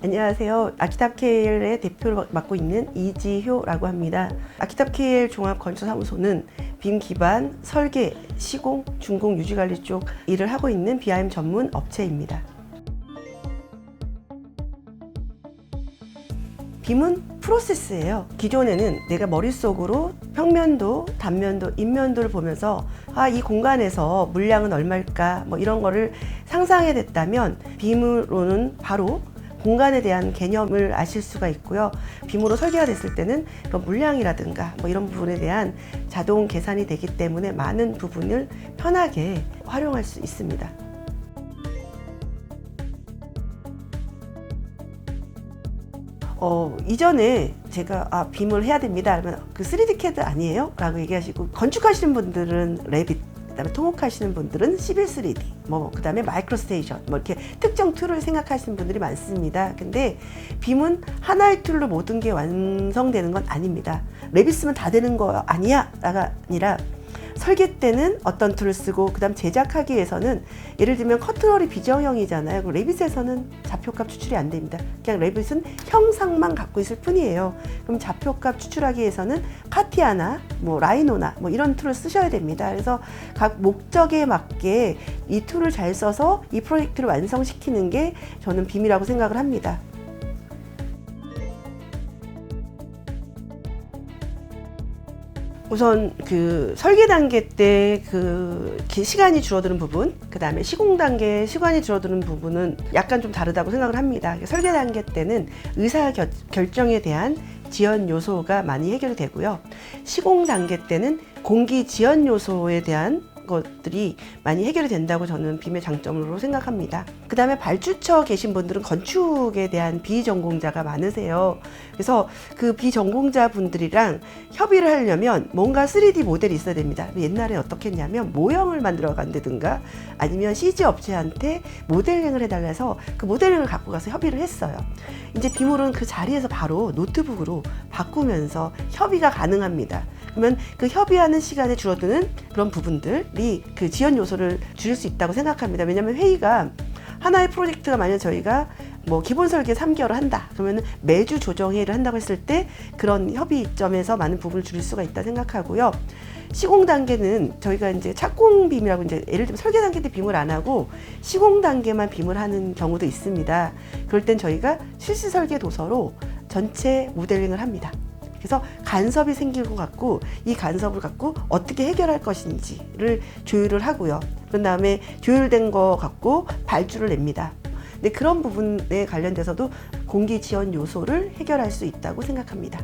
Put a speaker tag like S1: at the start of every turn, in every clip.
S1: 안녕하세요. 아키탑KL의 대표를 맡고 있는 이지효라고 합니다. 아키탑KL 종합건축사무소는 빔 기반 설계, 시공, 준공, 유지관리 쪽 일을 하고 있는 BIM 전문 업체입니다. 빔은 프로세스예요. 기존에는 내가 머릿속으로 평면도, 단면도, 인면도를 보면서 이 공간에서 물량은 얼마일까 이런 거를 상상해냈다면 빔으로는 바로 공간에 대한 개념을 아실 수가 있고요. 빔으로 설계가 됐을 때는 그런 물량이라든가 이런 부분에 대한 자동 계산이 되기 때문에 많은 부분을 편하게 활용할 수 있습니다. 이전에 제가 빔을 해야 됩니다 하면 그 3D CAD 아니에요? 라고 얘기하시고, 건축하시는 분들은 레빗, 그다음에 토목하시는 분들은 시빌 3D, 그다음에 마이크로스테이션, 이렇게 특정 툴을 생각하시는 분들이 많습니다. 근데 빔은 하나의 툴로 모든 게 완성되는 건 아닙니다. 레빗 쓰면 다 되는 거 아니야? 라가 아니라 설계 때는 어떤 툴을 쓰고, 그다음 제작하기 위해서는 예를 들면 커트롤이 비정형이잖아요. 레빗에서는 좌표값 추출이 안 됩니다. 그냥 레빗은 형상만 갖고 있을 뿐이에요. 그럼 좌표값 추출하기 위해서는 카티아나, 라이노나 이런 툴을 쓰셔야 됩니다. 그래서 각 목적에 맞게 이 툴을 잘 써서 이 프로젝트를 완성시키는 게 저는 빔이라고 생각을 합니다. 우선 그 설계 단계 때 그 시간이 줄어드는 부분, 그 다음에 시공 단계 시간이 줄어드는 부분은 약간 좀 다르다고 생각을 합니다. 설계 단계 때는 의사 결정에 대한 지연 요소가 많이 해결이 되고요. 시공 단계 때는 공기 지연 요소에 대한 것들이 많이 해결이 된다고 저는 빔의 장점으로 생각합니다. 그 다음에 발주처 계신 분들은 건축에 대한 비전공자가 많으세요. 그래서 그 비전공자 분들이랑 협의를 하려면 뭔가 3D 모델이 있어야 됩니다. 옛날에 어떻게 했냐면 모형을 만들어 간다든가 아니면 CG 업체한테 모델링을 해달라 해서 그 모델링을 갖고 가서 협의를 했어요. 이제 빔으로는 그 자리에서 바로 노트북으로 바꾸면서 협의가 가능합니다. 그러면 그 협의하는 시간에 줄어드는 그런 부분들이 그 지연 요소를 줄일 수 있다고 생각합니다. 왜냐하면 회의가 하나의 프로젝트가 만약 저희가 기본 설계 3개월을 한다 그러면 매주 조정 회의를 한다고 했을 때 그런 협의점에서 많은 부분을 줄일 수가 있다 생각하고요. 시공 단계는 저희가 이제 착공 빔이라고 이제 예를 들면 설계 단계 때 빔을 안 하고 시공 단계만 빔을 하는 경우도 있습니다. 그럴 땐 저희가 실시 설계 도서로 전체 모델링을 합니다. 그래서 간섭이 생길 것 같고 이 간섭을 갖고 어떻게 해결할 것인지를 조율을 하고요. 그런 다음에 조율된 거 갖고 발주를 냅니다. 근데 그런 부분에 관련돼서도 공기 지연 요소를 해결할 수 있다고 생각합니다.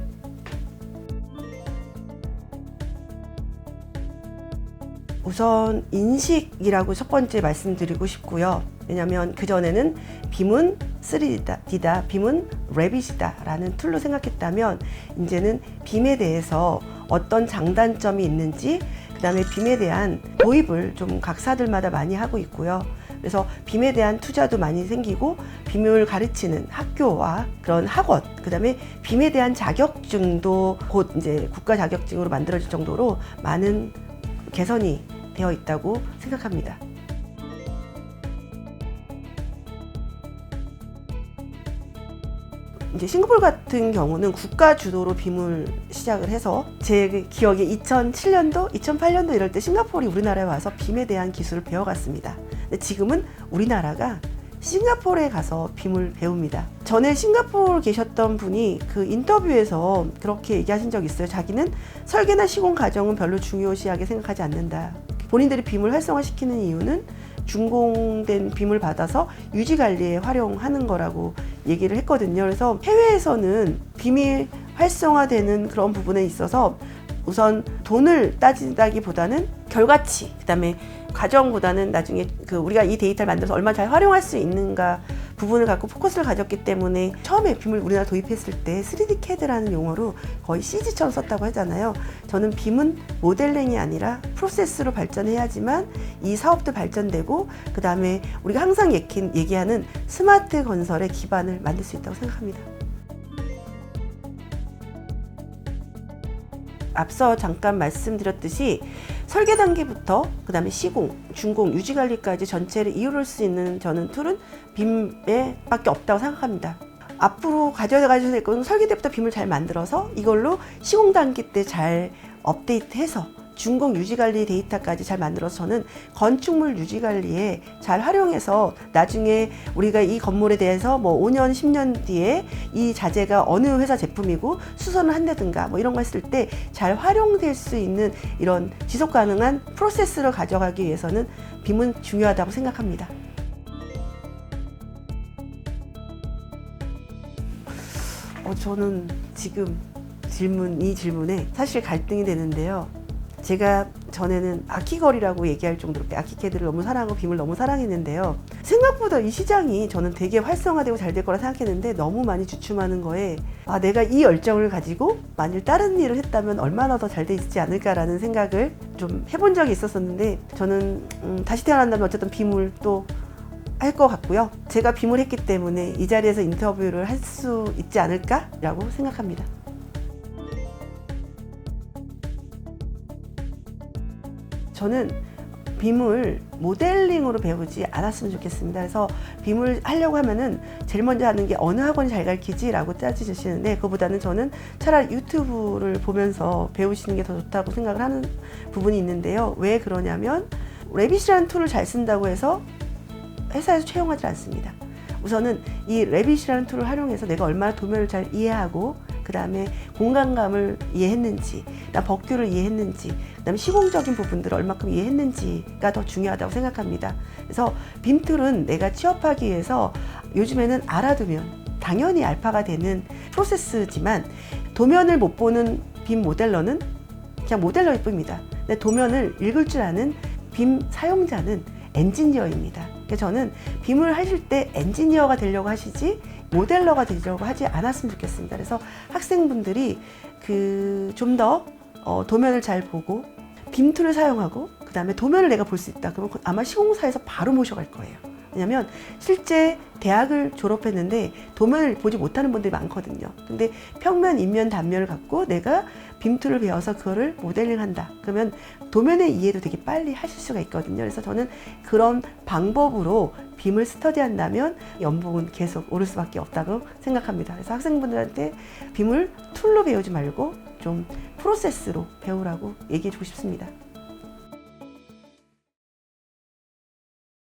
S1: 우선 인식이라고 첫 번째 말씀드리고 싶고요. 왜냐하면 그전에는 빔은 3D다, 빔은 레빗이다 라는 툴로 생각했다면 이제는 빔에 대해서 어떤 장단점이 있는지, 그 다음에 빔에 대한 도입을 좀 각사들마다 많이 하고 있고요. 그래서 빔에 대한 투자도 많이 생기고 빔을 가르치는 학교와 그런 학원, 그 다음에 빔에 대한 자격증도 곧 이제 국가 자격증으로 만들어질 정도로 많은 개선이 되어 있다고 생각합니다. 이제 싱가포르 같은 경우는 국가 주도로 빔을 시작을 해서 제 기억에 2007년도, 2008년도 이럴 때 싱가포르이 우리나라에 와서 빔에 대한 기술을 배워갔습니다. 근데 지금은 우리나라가 싱가포르에 가서 빔을 배웁니다. 전에 싱가포르 계셨던 분이 그 인터뷰에서 그렇게 얘기하신 적이 있어요. 자기는 설계나 시공 과정은 별로 중요시하게 생각하지 않는다. 본인들이 빔을 활성화시키는 이유는 준공된 빔을 받아서 유지관리에 활용하는 거라고 얘기를 했거든요. 그래서 해외에서는 빔이 활성화되는 그런 부분에 있어서 우선 돈을 따지다기보다는 결과치, 그 다음에 과정보다는 나중에 우리가 이 데이터를 만들어서 얼마나 잘 활용할 수 있는가 부분을 갖고 포커스를 가졌기 때문에 처음에 빔을 우리나라 도입했을 때 3D CAD라는 용어로 거의 CG처럼 썼다고 하잖아요. 저는 빔은 모델링이 아니라 프로세스로 발전해야지만 이 사업도 발전되고 그 다음에 우리가 항상 얘기하는 스마트 건설의 기반을 만들 수 있다고 생각합니다. 앞서 잠깐 말씀드렸듯이 설계 단계부터 그 다음에 시공, 준공, 유지관리까지 전체를 이룰 수 있는 저는 툴은 빔에 밖에 없다고 생각합니다. 앞으로 가져가셔야 될 건 설계 때부터 빔을 잘 만들어서 이걸로 시공 단계 때 잘 업데이트해서 준공 유지관리 데이터까지 잘 만들어서 저는 건축물 유지관리에 잘 활용해서 나중에 우리가 이 건물에 대해서 뭐 5년, 10년 뒤에 이 자재가 어느 회사 제품이고 수선을 한다든가 뭐 이런 거 했을 때 잘 활용될 수 있는 이런 지속 가능한 프로세스를 가져가기 위해서는 빔은 중요하다고 생각합니다. 저는 지금 이 질문에 사실 갈등이 되는데요. 제가 전에는 아키걸이라고 얘기할 정도로 아키캐드를 너무 사랑하고 빔을 너무 사랑했는데요. 생각보다 이 시장이 저는 되게 활성화되고 잘 될 거라 생각했는데 너무 많이 주춤하는 거에 내가 이 열정을 가지고 만일 다른 일을 했다면 얼마나 더 잘 돼 있지 않을까라는 생각을 좀 해본 적이 있었었는데 저는 다시 태어난다면 어쨌든 빔을 또 할 것 같고요. 제가 빔을 했기 때문에 이 자리에서 인터뷰를 할 수 있지 않을까라고 생각합니다. 저는 빔을 모델링으로 배우지 않았으면 좋겠습니다. 그래서 빔을 하려고 하면은 제일 먼저 하는 게 어느 학원이 잘 가르치지? 라고 따지시는데 그거보다는 저는 차라리 유튜브를 보면서 배우시는 게 더 좋다고 생각을 하는 부분이 있는데요. 왜 그러냐면 레빗이라는 툴을 잘 쓴다고 해서 회사에서 채용하지 않습니다. 우선은 이 레빗이라는 툴을 활용해서 내가 얼마나 도면을 잘 이해하고 그 다음에 공간감을 이해했는지, 법규를 이해했는지, 그 다음에 시공적인 부분들을 얼마큼 이해했는지가 더 중요하다고 생각합니다. 그래서 빔 툴은 내가 취업하기 위해서 요즘에는 알아두면 당연히 알파가 되는 프로세스지만 도면을 못 보는 빔 모델러는 그냥 모델러일 뿐입니다. 근데 도면을 읽을 줄 아는 빔 사용자는 엔지니어입니다. 그래서 저는 빔을 하실 때 엔지니어가 되려고 하시지 모델러가 되려고 하지 않았으면 좋겠습니다. 그래서 학생분들이 좀 더 도면을 잘 보고 빔 툴을 사용하고 그 다음에 도면을 내가 볼 수 있다. 그러면 아마 시공사에서 바로 모셔갈 거예요. 왜냐면 실제 대학을 졸업했는데 도면을 보지 못하는 분들이 많거든요. 근데 평면, 인면, 단면을 갖고 내가 빔 툴을 배워서 그거를 모델링한다. 그러면 도면의 이해도 되게 빨리 하실 수가 있거든요. 그래서 저는 그런 방법으로 빔을 스터디한다면 연봉은 계속 오를 수밖에 없다고 생각합니다. 그래서 학생분들한테 빔을 툴로 배우지 말고 좀 프로세스로 배우라고 얘기해 주고 싶습니다.